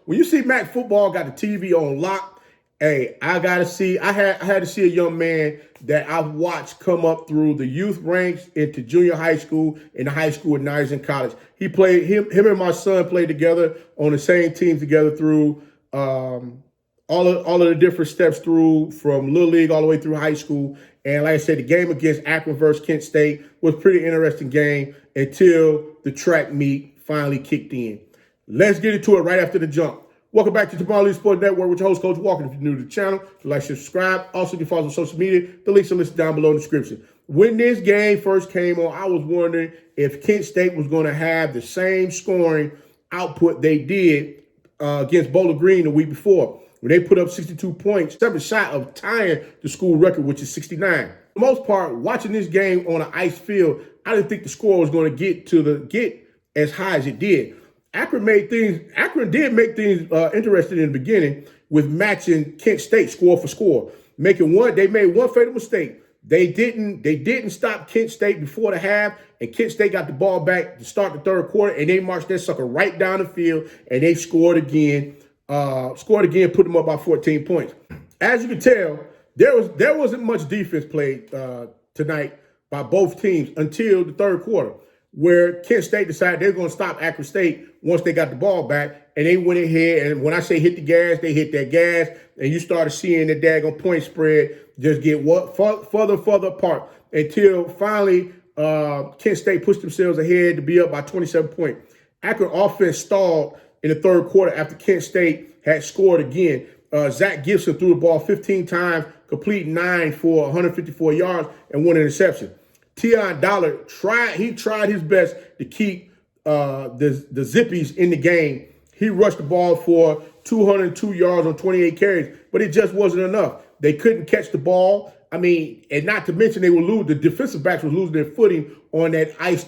when you see Mac football got the TV on lock, hey, I had to see a young man that I've watched come up through the youth ranks into junior high school, into high school, and now he's in college. He played, him and my son played together on the same team together through all of the different steps through from Little League all the way through high school. And like I said, the game against Akron versus Kent State was a pretty interesting game until the track meet finally kicked in. Let's get into it right after the jump. Welcome back to Tomorrow League Sports Network with your host, Coach Walker. If you're new to the channel, like, subscribe. Also, you can follow us on social media. The links are listed down below in the description. When this game first came on, I was wondering if Kent State was going to have the same scoring output they did against Bowling Green the week before, when they put up 62 points, 7 shot of tying the school record, which is 69. For the most part, watching this game on an ice field, I didn't think the score was going to get as high as it did. Akron did make things interesting in the beginning with matching Kent State score for score. They made one fatal mistake. They didn't stop Kent State before the half, and Kent State got the ball back to start the third quarter, and they marched that sucker right down the field, and they scored again, put them up by 14 points. As you can tell, there wasn't much defense played tonight by both teams until the third quarter, where Kent State decided they're going to stop Akron State once they got the ball back, and they went ahead, and when I say hit the gas, they hit that gas, and you started seeing the daggone point spread just get further apart until finally Kent State pushed themselves ahead to be up by 27 points. Akron offense stalled in the third quarter after Kent State had scored again. Zach Gibson threw the ball 15 times, completing 9 for 154 yards and 1 interception. Tion Dollar tried his best to keep the Zippies in the game. He rushed the ball for 202 yards on 28 carries, but it just wasn't enough. They couldn't catch the ball. I mean, and not to mention the defensive backs were losing their footing on that ice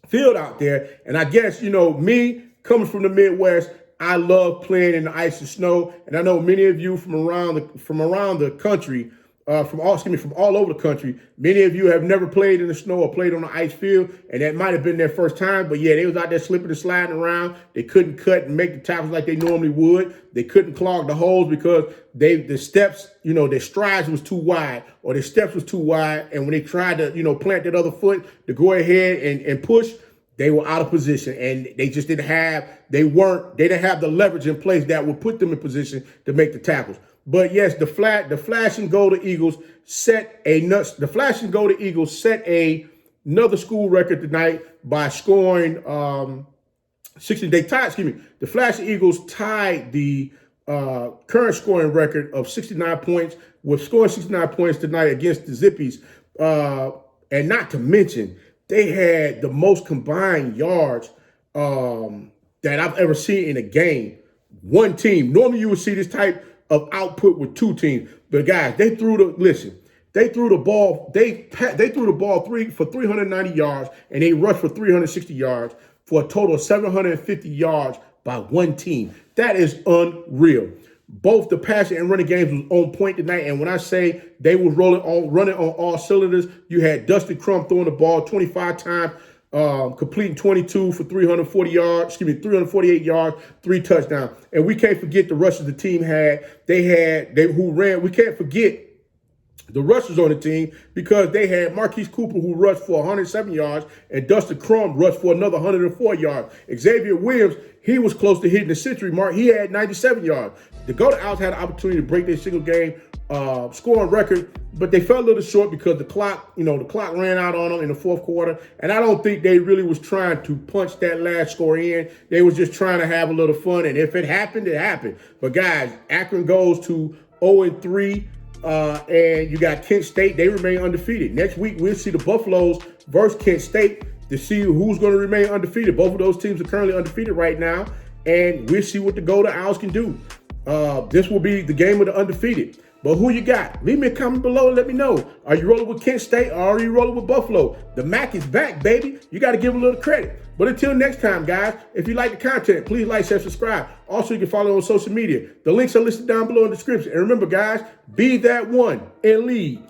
field out there. And I guess, me coming from the Midwest, I love playing in the ice and snow. And I know many of you from around the country, from all over the country, many of you have never played in the snow or played on the ice field, and that might have been their first time. But yeah, they was out there slipping and sliding around. They couldn't cut and make the tackles like they normally would. They couldn't clog the holes because the steps, their strides was too wide, or their steps was too wide. And when they tried to, plant that other foot to go ahead and push, they were out of position, and they just didn't have the leverage in place that would put them in position to make the tackles. But yes, the Flash and Golden Eagles set another school record tonight by scoring 60. The Flash and Eagles tied the current scoring record of 69 points with scoring 69 points tonight against the Zippies. And not to mention, they had the most combined yards that I've ever seen in a game. One team. Normally you would see this type of output with two teams. But guys, they threw the ball for 390 yards, and they rushed for 360 yards for a total of 750 yards by one team. That is unreal. Both the passing and running games was on point tonight, and when I say they was running on all cylinders, you had Dustin Crum throwing the ball 25 times, completing 22 for 348 yards, 3 touchdowns. And we can't forget the rushes the team had. We can't forget the rushers on the team, because they had Marquise Cooper, who rushed for 107 yards, and Dustin Crum rushed for another 104 yards. Xavier Williams, he was close to hitting the century mark. He had 97 yards. The Golden Owls had an opportunity to break their single game scoring record, but they fell a little short because the clock ran out on them in the fourth quarter. And I don't think they really was trying to punch that last score in. They was just trying to have a little fun. And if it happened, it happened. But guys, Akron goes to 0-3. And you got Kent State. They remain undefeated. Next week, we'll see the Buffaloes versus Kent State to see who's going to remain undefeated. Both of those teams are currently undefeated right now, and we'll see what the Golden Owls can do. This will be the game of the undefeated. But who you got? Leave me a comment below and let me know. Are you rolling with Kent State, or are you rolling with Buffalo? The Mac is back, baby. You got to give a little credit. But until next time, guys, if you like the content, please like, share, subscribe. Also, you can follow on social media. The links are listed down below in the description. And remember, guys, be that one and lead.